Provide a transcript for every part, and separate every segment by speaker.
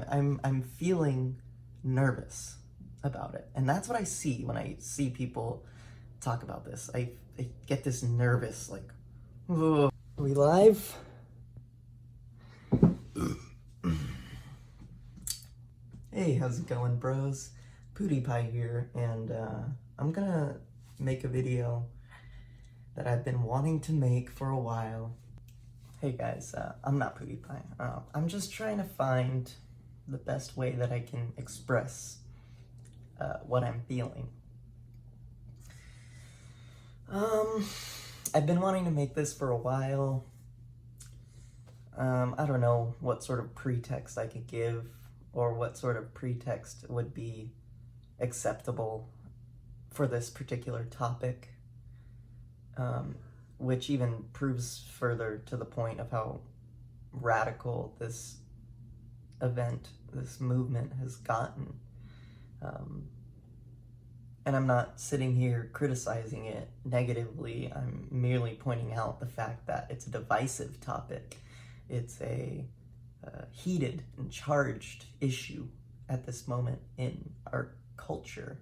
Speaker 1: I'm feeling nervous about it. And that's what I see when I see people talk about this. I get this nervous, like, ugh. Are we live? Hey, how's it going, bros? PewDiePie here, and I'm gonna make a video that I've been wanting to make for a while. Hey guys, I'm not PewDiePie. I'm just trying to find the best way that I can express what I'm feeling. I've been wanting to make this for a while. I don't know what sort of pretext I could give or what sort of pretext would be acceptable for this particular topic, which even proves further to the point of how radical this event, this movement has gotten. And I'm not sitting here criticizing it negatively. I'm merely pointing out the fact that it's a divisive topic. It's a heated and charged issue at this moment in our culture.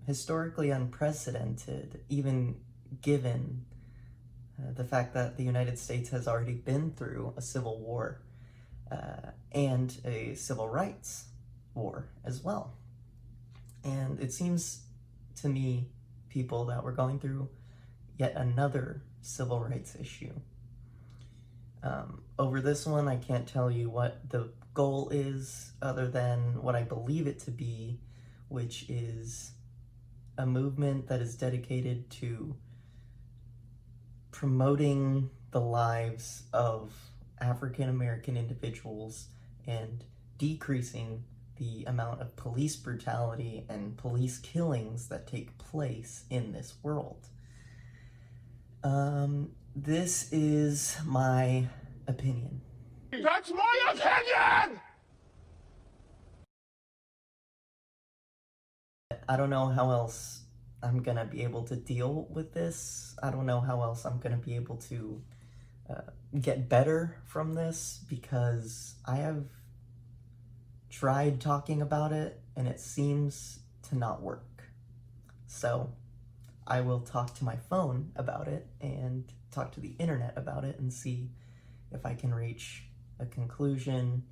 Speaker 1: Historically unprecedented, even given the fact that the United States has already been through a civil war and a civil rights war as well. And it seems to me, people, that we're going through yet another civil rights issue. Over this one, I can't tell you what the goal is other than what I believe it to be, which is a movement that is dedicated to promoting the lives of African American individuals and decreasing the amount of police brutality and police killings that take place in this world. This is my opinion.
Speaker 2: That's my opinion!
Speaker 1: I don't know how else I'm gonna be able to deal with this. I don't know how else I'm gonna be able to get better from this, because I have tried talking about it and it seems to not work. So I will talk to my phone about it and talk to the internet about it and see if I can reach a conclusion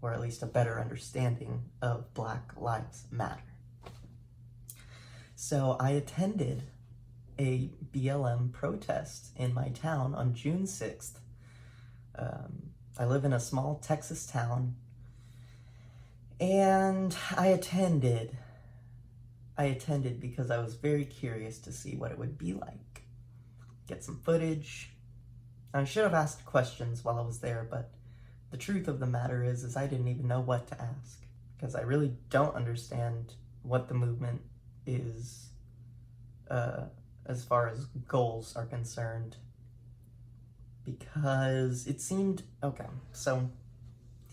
Speaker 1: or at least a better understanding of Black Lives Matter. So I attended a BLM protest in my town on June 6th. I live in a small Texas town, and I attended because I was very curious to see what it would be like. Get some footage. I should have asked questions while I was there, but the truth of the matter is I didn't even know what to ask, because I really don't understand what the movement is as far as goals are concerned, because it seemed, okay, so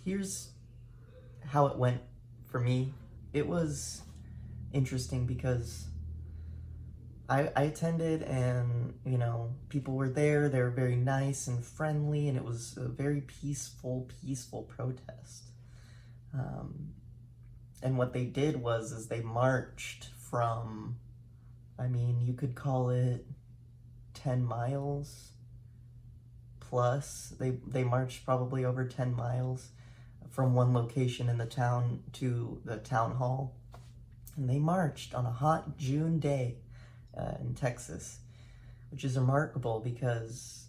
Speaker 1: here's how it went for me. It was interesting because I attended, and, you know, people were there. They were very nice and friendly, and it was a very peaceful protest. And what they did is they marched from, I mean, you could call it 10 miles plus. They marched probably over 10 miles from one location in the town to the town hall. And they marched on a hot June day in Texas, which is remarkable because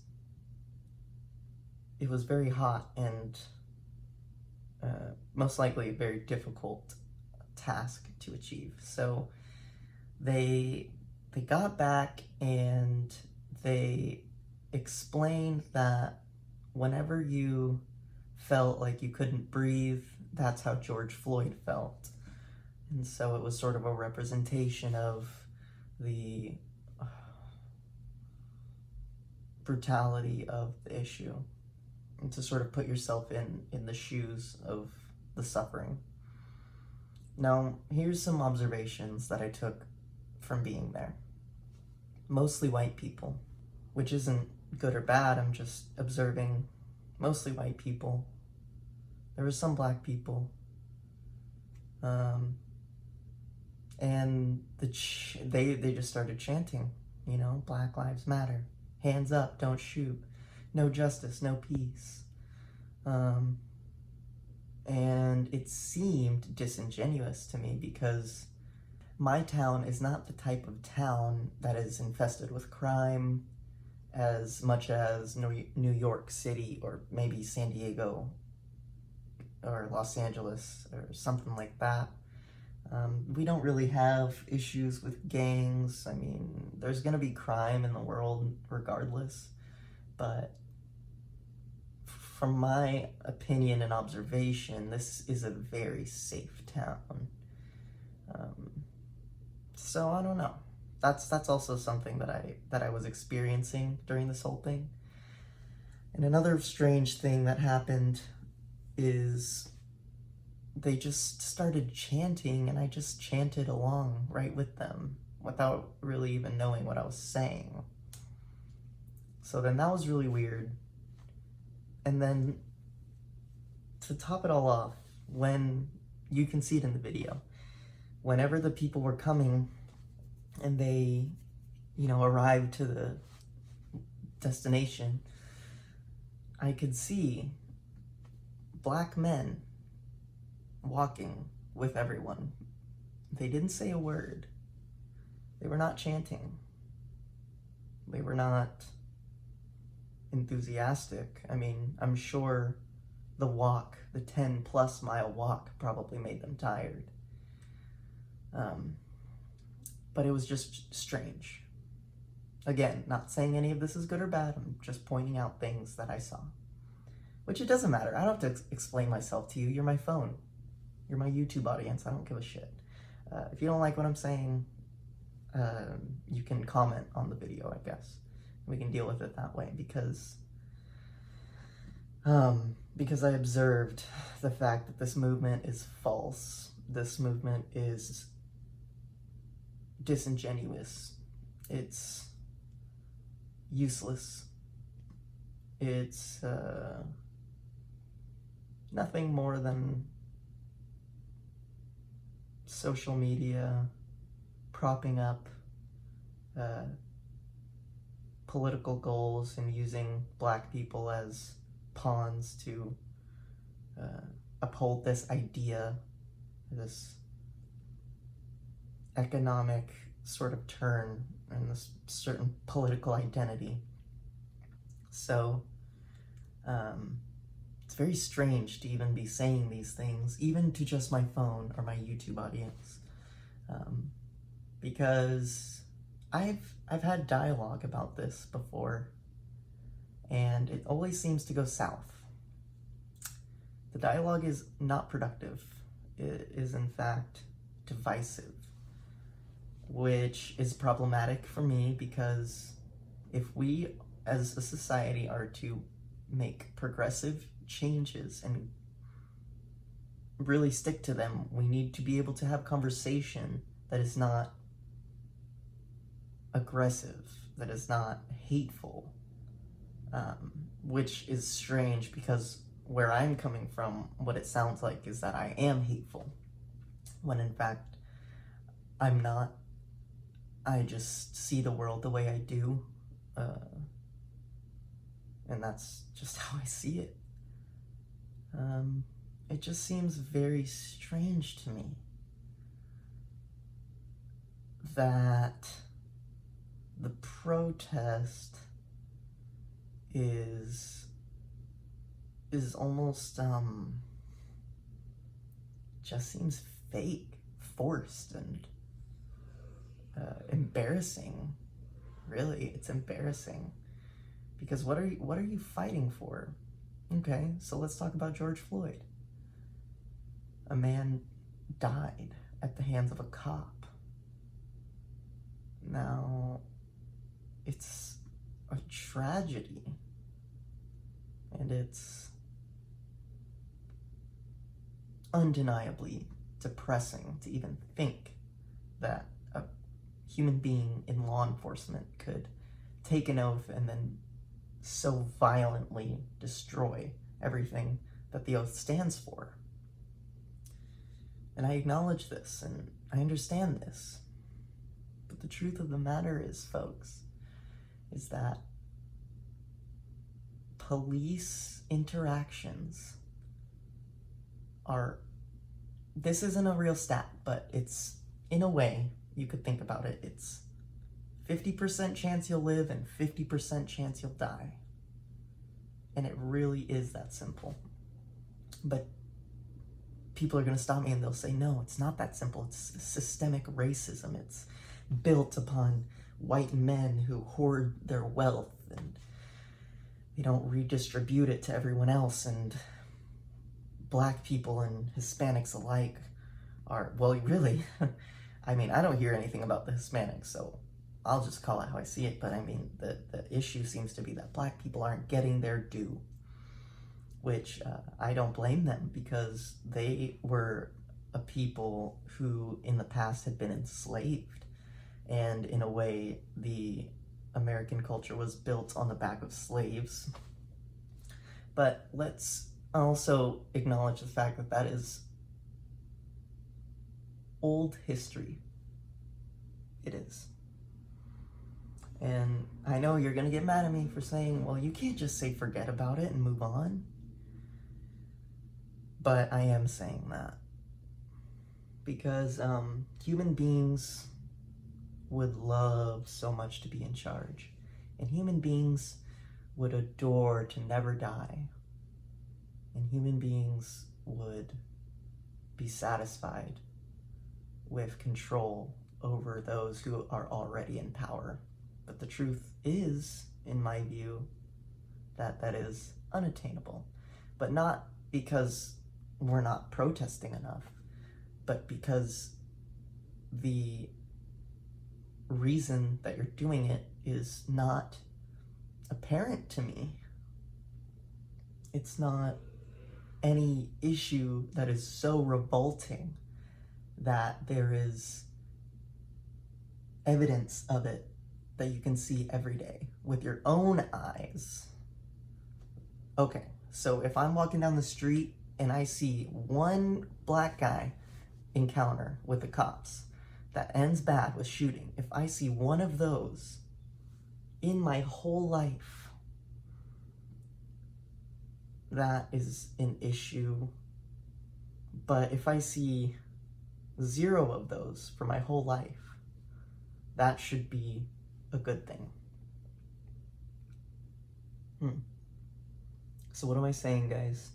Speaker 1: it was very hot and most likely a very difficult task to achieve. So they got back and they explained that whenever you felt like you couldn't breathe, that's how George Floyd felt. And so it was sort of a representation of the brutality of the issue, and to sort of put yourself in the shoes of the suffering. Now, here's some observations that I took from being there. Mostly white people, which isn't good or bad. I'm just observing mostly white people There were some black people. And they just started chanting, you know, Black Lives Matter, hands up, don't shoot, no justice, no peace. And it seemed disingenuous to me because my town is not the type of town that is infested with crime as much as New York City or maybe San Diego or Los Angeles or something like that. We don't really have issues with gangs. I mean, there's going to be crime in the world regardless, but from my opinion and observation, this is a very safe town. So I don't know. That's also something that I was experiencing during this whole thing. And another strange thing that happened is they just started chanting, and I just chanted along right with them without really even knowing what I was saying. So then that was really weird. And then to top it all off, when you can see it in the video, whenever the people were coming and they, you know, arrived to the destination, I could see black men walking with everyone. They didn't say a word. They were not chanting. They were not enthusiastic. I mean, I'm sure the walk, the 10+ mile walk, probably made them tired. But it was just strange. Again, not saying any of this is good or bad. I'm just pointing out things that I saw. Which it doesn't matter. I don't have to explain myself to you. You're my phone. You're my YouTube audience. I don't give a shit. If you don't like what I'm saying, you can comment on the video, I guess. We can deal with it that way because I observed the fact that this movement is false. This movement is disingenuous. It's useless. It's nothing more than social media propping up political goals and using black people as pawns to uphold this idea, this economic sort of turn and this certain political identity. So it's very strange to even be saying these things, even to just my phone or my YouTube audience, because I've had dialogue about this before, and it always seems to go south. The dialogue is not productive. It is in fact divisive, which is problematic for me because if we as a society are to make progressive changes and really stick to them, we need to be able to have conversation that is not aggressive, that is not hateful, which is strange because where I'm coming from, what it sounds like is that I am hateful, when in fact I'm not. I just see the world the way I do, and that's just how I see it. It just seems very strange to me that the protest is almost just seems fake, forced, and embarrassing. Really, it's embarrassing because what are you fighting for? Okay, so let's talk about George Floyd. A man died at the hands of a cop. Now, it's a tragedy, and it's undeniably depressing to even think that a human being in law enforcement could take an oath and then so violently destroy everything that the oath stands for. And I acknowledge this, and I understand this. But the truth of the matter is, folks, is that police interactions are, this isn't a real stat, but it's, in a way, you could think about it, it's 50% chance you'll live and 50% chance you'll die. And it really is that simple. But people are going to stop me and they'll say, no, it's not that simple. It's systemic racism. It's built upon white men who hoard their wealth and they don't redistribute it to everyone else. And black people and Hispanics alike are, well, really, I mean, I don't hear anything about the Hispanics, so I'll just call it how I see it. But I mean, the issue seems to be that black people aren't getting their due, which I don't blame them, because they were a people who in the past had been enslaved. And in a way, the American culture was built on the back of slaves. But let's also acknowledge the fact that that is old history. It is. And I know you're going to get mad at me for saying, well, you can't just say forget about it and move on. But I am saying that because human beings would love so much to be in charge. And human beings would adore to never die. And human beings would be satisfied with control over those who are already in power. But the truth is, in my view, that that is unattainable. But not because we're not protesting enough, but because the reason that you're doing it is not apparent to me. It's not any issue that is so revolting that there is evidence of it that you can see every day with your own eyes. Okay, so if I'm walking down the street and I see one black guy encounter with the cops that ends bad with shooting, if I see one of those in my whole life, that is an issue. But if I see 0 of those for my whole life, that should be a good thing. So what am I saying, guys?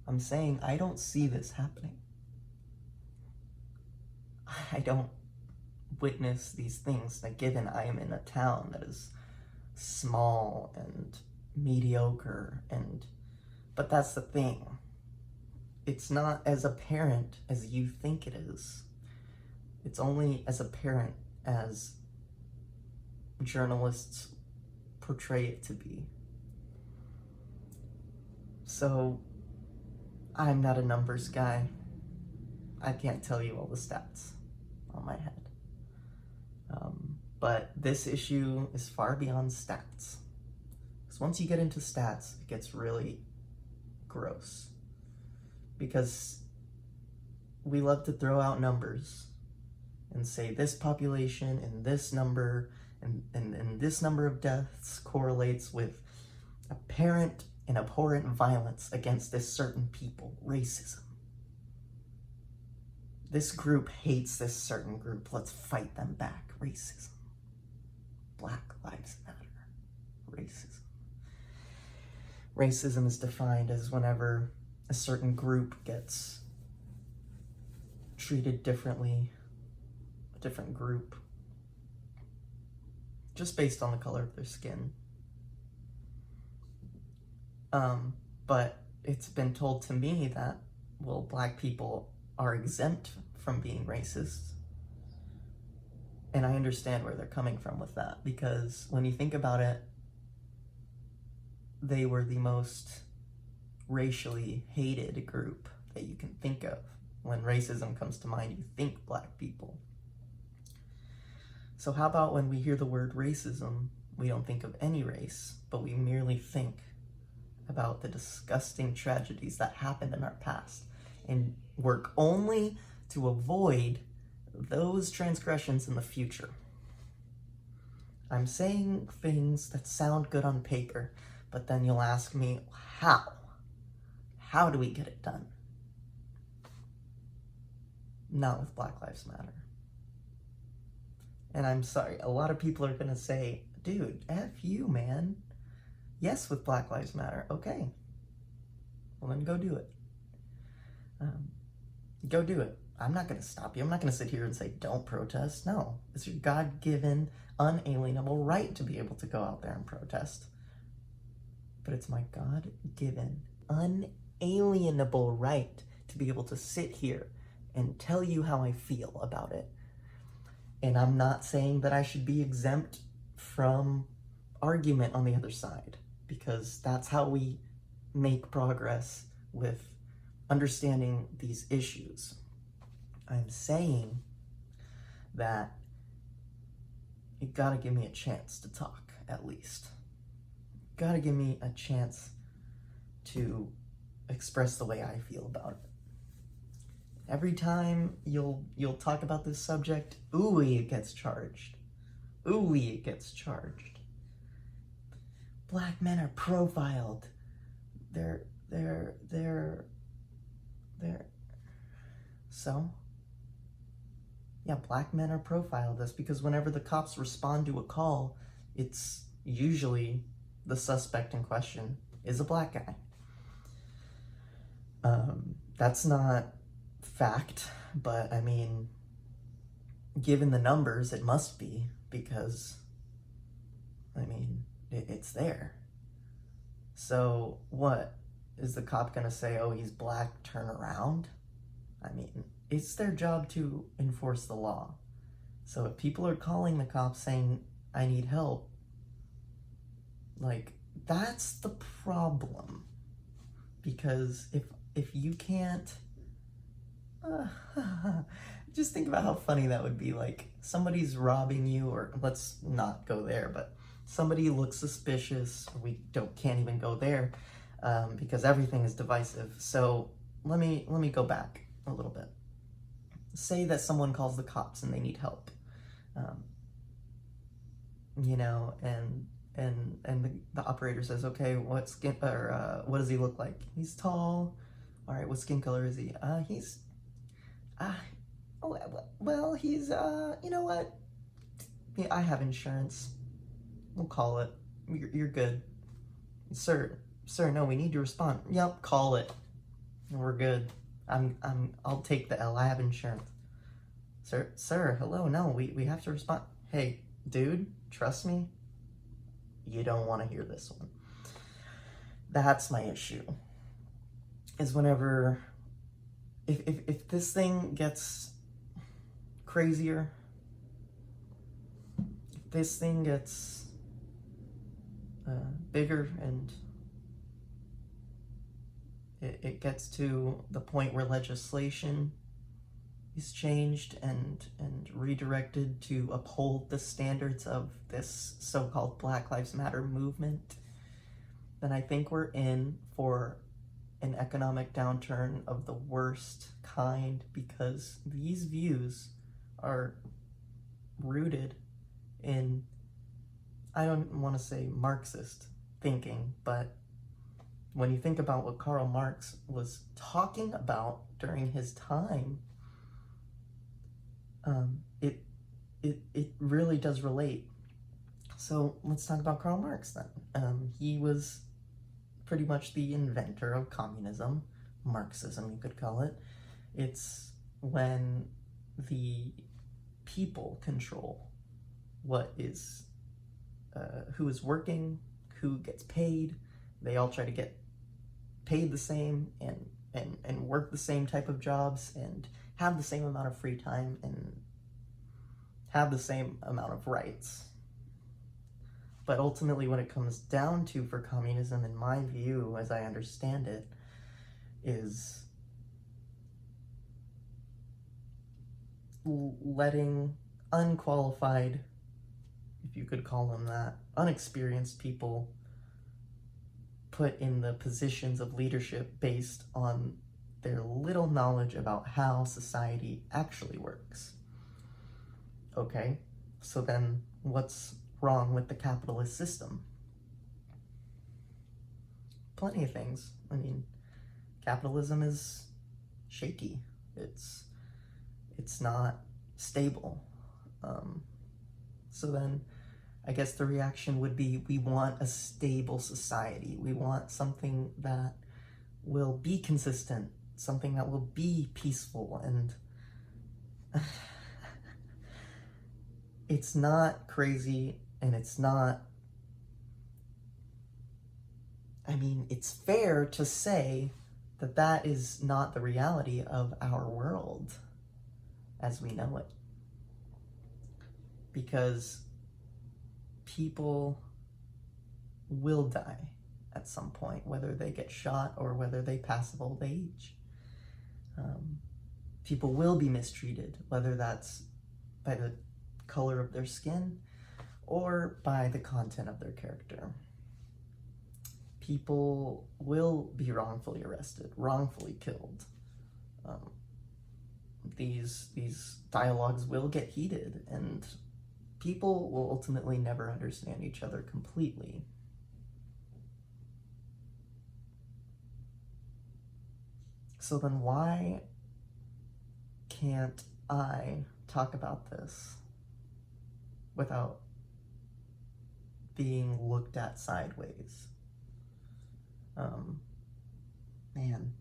Speaker 1: I'm saying I don't see this happening. I don't witness these things, like, given I am in a town that is small and mediocre, but that's the thing. It's not as apparent as you think it is. It's only as apparent as journalists portray it to be. So, I'm not a numbers guy. I can't tell you all the stats on my head. But this issue is far beyond stats. Because once you get into stats, it gets really gross. Because we love to throw out numbers and say this population and this number and this number of deaths correlates with apparent and abhorrent violence against this certain people, racism. This group hates this certain group, let's fight them back, racism. Black Lives Matter, racism. Racism is defined as whenever a certain group gets treated differently, a different group, just based on the color of their skin. But it's been told to me that, well, black people are exempt from being racist. And I understand where they're coming from with that, because when you think about it, they were the most racially hated group that you can think of. When racism comes to mind, you think black people. So how about when we hear the word racism, we don't think of any race, but we merely think about the disgusting tragedies that happened in our past and work only to avoid those transgressions in the future. I'm saying things that sound good on paper, but then you'll ask me, how? How do we get it done? Not with Black Lives Matter. And I'm sorry, a lot of people are gonna say, dude, F you, man. Yes, with Black Lives Matter. Okay. Well, then go do it. Go do it. I'm not gonna stop you. I'm not gonna sit here and say, don't protest. No, it's your God-given, unalienable right to be able to go out there and protest. But it's my God-given, unalienable right to be able to sit here and tell you how I feel about it. And I'm not saying that I should be exempt from argument on the other side, because that's how we make progress with understanding these issues. I'm saying that you gotta give me a chance to talk, at least. Gotta give me a chance to express the way I feel about it. Every time you'll talk about this subject, ooh, it gets charged. Ooh, it gets charged. Black men are profiled. They're so? Yeah, black men are profiled. That's because whenever the cops respond to a call, it's usually the suspect in question is a black guy. That's not fact, but I mean, given the numbers, it must be, because, I mean, it's there. So what? Is the cop gonna say, oh, he's black, turn around? I mean, it's their job to enforce the law. So if people are calling the cops saying, I need help, like, that's the problem. Because if you can't, just think about how funny that would be. Like, somebody's robbing you, or let's not go there, but somebody looks suspicious. We can't even go there, because everything is divisive. So let me go back a little bit. Say that someone calls the cops and they need help, and the operator says, okay, what does he look like? He's tall. All right, what skin color is he? He's you know what? Yeah, I have insurance. We'll call it. You're good. Sir, no, we need to respond. Yep, call it. We're good. I'll take the L. I have insurance. Sir, hello, no, we have to respond. Hey, dude, trust me, you don't want to hear this one. That's my issue. Is whenever, if this thing gets crazier, if this thing gets bigger, and it gets to the point where legislation is changed and redirected to uphold the standards of this so-called Black Lives Matter movement, then I think we're in for an economic downturn of the worst kind, because these views are rooted in, I don't want to say Marxist thinking, but when you think about what Karl Marx was talking about during his time, it really does relate. So let's talk about Karl Marx then. He was pretty much the inventor of communism, Marxism you could call it. It's when the people control what is, who is working, who gets paid. They all try to get paid the same and work the same type of jobs and have the same amount of free time and have the same amount of rights. But ultimately, what it comes down to for communism, in my view, as I understand it, is letting unqualified, if you could call them that, unexperienced people put in the positions of leadership based on their little knowledge about how society actually works. Okay, so then what's wrong with the capitalist system? Plenty of things. I mean, capitalism is shaky. It's not stable. So then I guess the reaction would be, we want a stable society. We want something that will be consistent, something that will be peaceful, and it's not crazy, and it's not, I mean, it's fair to say that that is not the reality of our world as we know it. Because people will die at some point, whether they get shot or whether they pass of old age. People will be mistreated, whether that's by the color of their skin or by the content of their character. People will be wrongfully arrested, wrongfully killed. These dialogues will get heated, and people will ultimately never understand each other completely. So then why can't I talk about this without being looked at sideways? Man,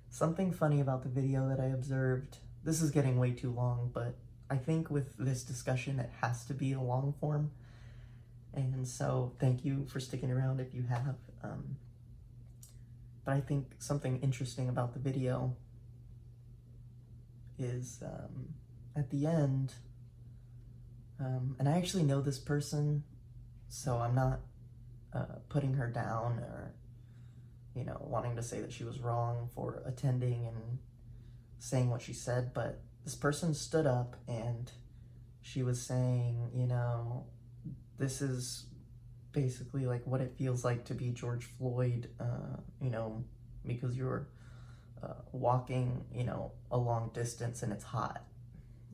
Speaker 1: something funny about the video that I observed, this is getting way too long, but I think with this discussion it has to be a long form, and so thank you for sticking around if you have. But I think something interesting about the video is at the end, and I actually know this person, so I'm not putting her down or, you know, wanting to say that she was wrong for attending and saying what she said, but this person stood up and she was saying, you know, this is basically like what it feels like to be George Floyd, you know, because you're walking, you know, a long distance and it's hot.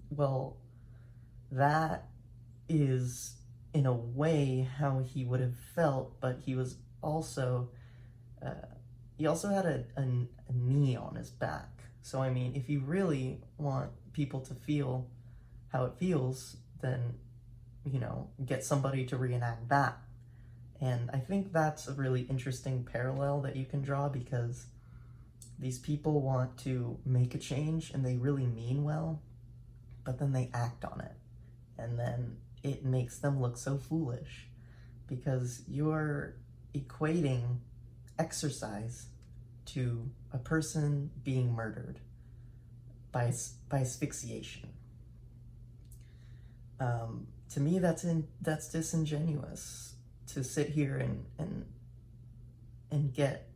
Speaker 1: Well, that is in a way how he would have felt, but he was also, he also had a knee on his back. So, I mean, if you really want people to feel how it feels, then, you know, get somebody to reenact that. And I think that's a really interesting parallel that you can draw, because these people want to make a change and they really mean well, but then they act on it. And then it makes them look so foolish, because you're equating exercise to a person being murdered by asphyxiation. To me, that's disingenuous, to sit here and get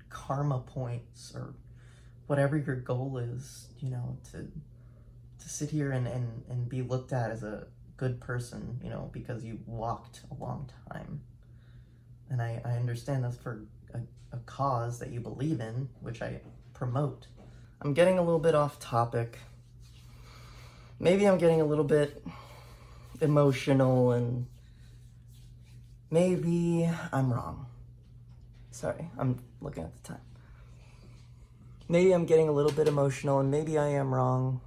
Speaker 1: karma points or whatever your goal is, you know, to sit here and be looked at as a good person, you know, because you walked a long time. And I understand that's for a cause that you believe in, which I promote. I'm getting a little bit off topic. Maybe I'm getting a little bit emotional, and maybe I'm wrong. Sorry, I'm looking at the time. Maybe I'm getting a little bit emotional, and maybe I am wrong.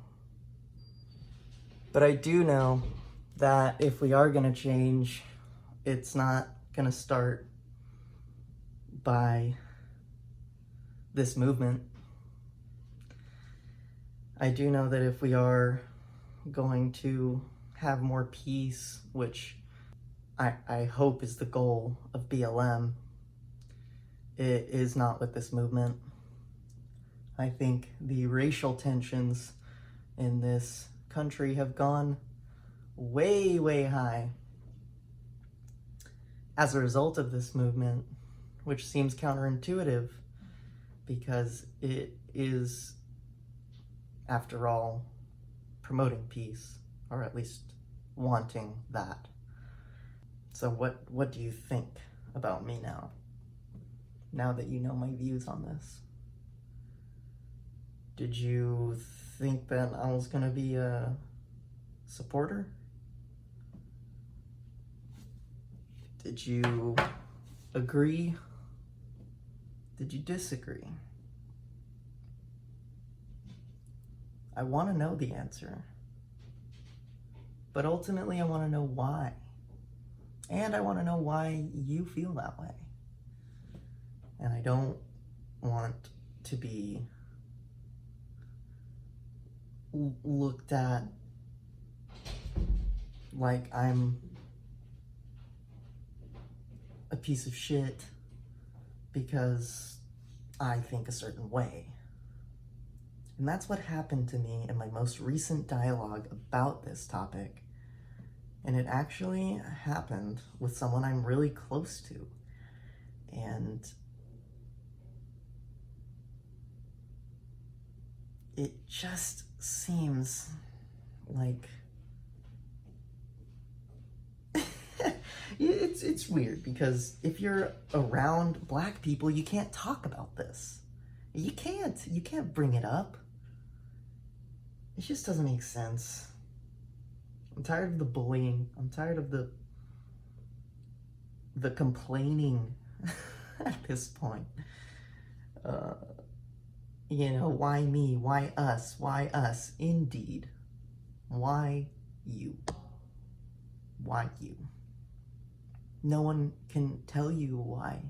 Speaker 1: But I do know that if we are gonna change, it's not gonna start by this movement. I do know that if we are going to have more peace, which I hope is the goal of BLM, it is not with this movement. I think the racial tensions in this country have gone way, way high as a result of this movement, which seems counterintuitive because it is, after all, promoting peace, or at least wanting that. So what do you think about me now? now that you know my views on this? Did you think that I was gonna be a supporter? Did you agree? Did you disagree? I want to know the answer. But ultimately, I want to know why. And I want to know why you feel that way. And I don't want to be looked at like I'm a piece of shit because I think a certain way. And that's what happened to me in my most recent dialogue about this topic. And it actually happened with someone I'm really close to. And it just seems like it's weird, because if you're around black people, you can't talk about this. You can't bring it up. It just doesn't make sense. I'm tired of the bullying. I'm tired of the complaining at this point. Why me? Why us? Why us? Indeed. Why you? Why you? No one can tell you why.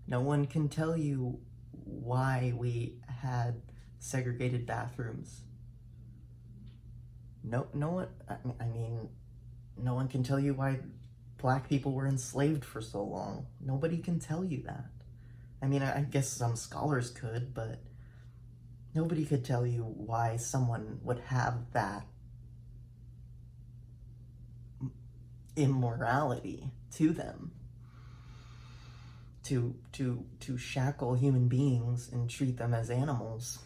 Speaker 1: No one can tell you why we had segregated bathrooms. No one, no one can tell you why black people were enslaved for so long. Nobody can tell you that. I guess some scholars could, but nobody could tell you why someone would have that immorality to them, to shackle human beings and treat them as animals.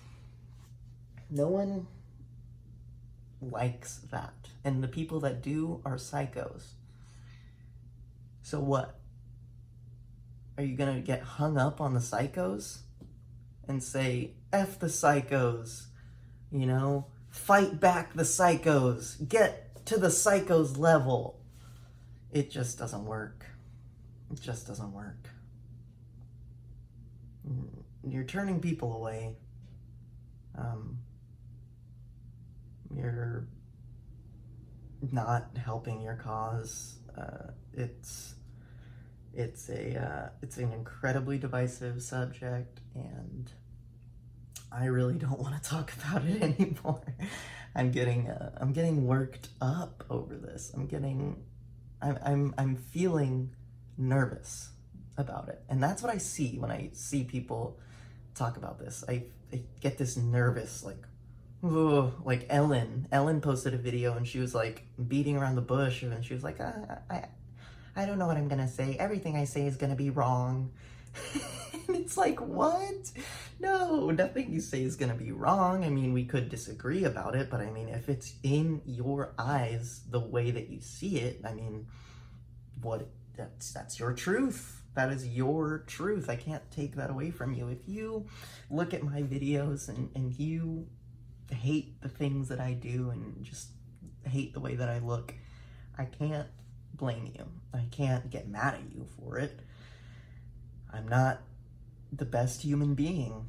Speaker 1: No one likes that, and the people that do are psychos. So what? Are you gonna get hung up on the psychos and say, F the psychos, fight back the psychos, get to the psychos level? It just doesn't work. It just doesn't work. You're turning people away. You're not helping your cause. It's an incredibly divisive subject, and I really don't want to talk about it anymore. I'm getting worked up over this. I'm feeling nervous about it, and that's what I see when I see people talk about this. I get this nervous, like Ellen posted a video, and she was like beating around the bush, and she was like, I don't know what I'm gonna say. Everything I say is gonna be wrong. And it's like, what? No, nothing you say is gonna be wrong. We could disagree about it, but if it's in your eyes the way that you see it, that's your truth. That is your truth. I can't take that away from you. If you look at my videos and you hate the things that I do and just hate the way that I look, I can't blame you. I can't get mad at you for it. I'm not the best human being.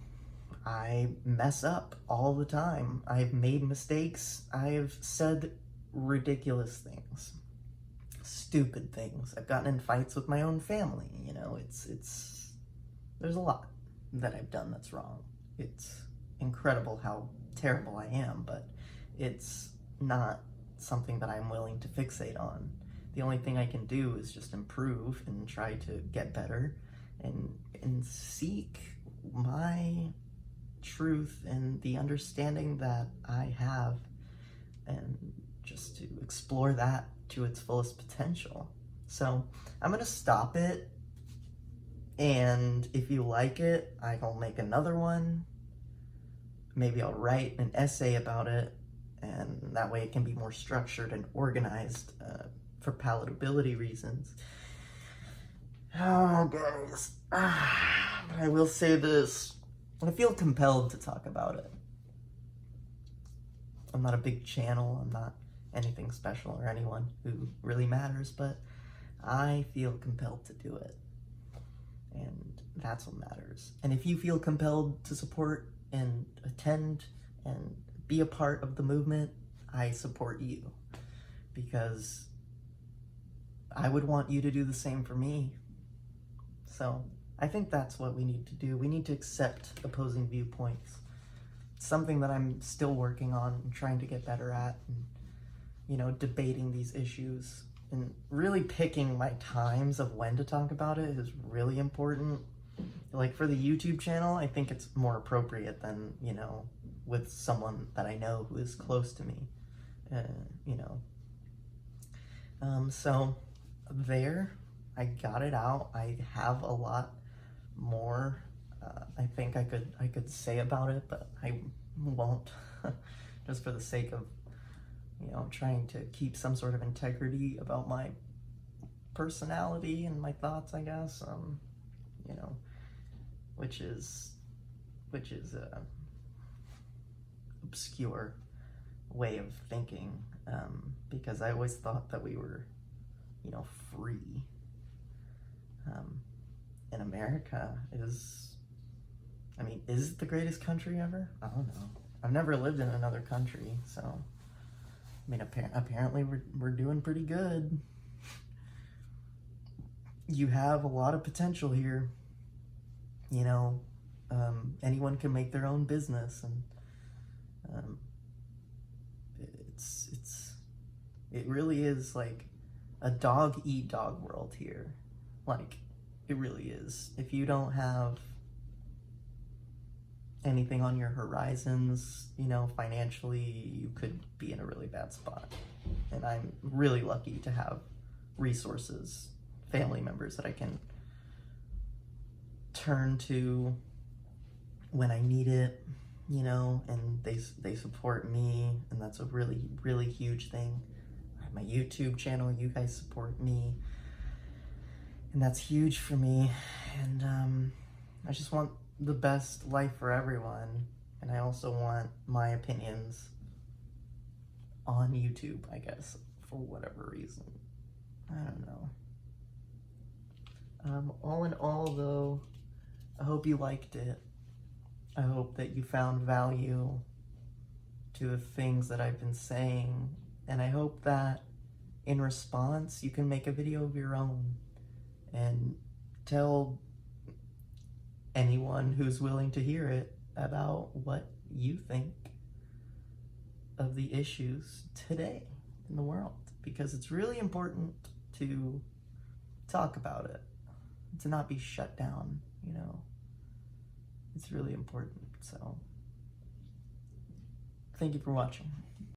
Speaker 1: I mess up all the time. I've made mistakes. I've said ridiculous things, stupid things. I've gotten in fights with my own family. There's a lot that I've done that's wrong. It's incredible how terrible I am, but it's not something that I'm willing to fixate on. The only thing I can do is just improve and try to get better and seek my truth and the understanding that I have, and just to explore that to its fullest potential. So I'm gonna stop it, and if you like it, I'll make another one. Maybe I'll write an essay about it, and that way it can be more structured and organized for palatability reasons. Oh, guys. But I will say this. I feel compelled to talk about it. I'm not a big channel. I'm not anything special or anyone who really matters, but I feel compelled to do it. And that's what matters. And if you feel compelled to support and attend and be a part of the movement, I support you. Because I would want you to do the same for me. So I think that's what we need to do. We need to accept opposing viewpoints. It's something that I'm still working on and trying to get better at, and, you know, debating these issues and really picking my times of when to talk about it is really important. Like for the YouTube channel, I think it's more appropriate than, you know, with someone that I know who is close to me, you know. So there, I got it out. I have a lot more I think I could say about it, but I won't, just for the sake of, you know, trying to keep some sort of integrity about my personality and my thoughts, I guess. You know, which is a obscure way of thinking, because I always thought that we were, you know, free. And America is it the greatest country ever? I don't know. I've never lived in another country, so I mean, apparently we're doing pretty good. You have a lot of potential here. You know, anyone can make their own business, and it really is like a dog eat dog world here. Like, it really is. If you don't have anything on your horizons, you know, financially, you could be in a really bad spot. And I'm really lucky to have resources, family members that I can turn to when I need it, you know, and they support me, and that's a really, really huge thing. I have my YouTube channel, you guys support me, and that's huge for me. And I just want the best life for everyone, and I also want my opinions on YouTube, I guess, for whatever reason. I don't know. All in all, though, I hope you liked it. I hope that you found value to the things that I've been saying, and I hope that in response you can make a video of your own and tell anyone who's willing to hear it about what you think of the issues today in the world, because it's really important to talk about it, to not be shut down, you know. It's really important. So thank you for watching.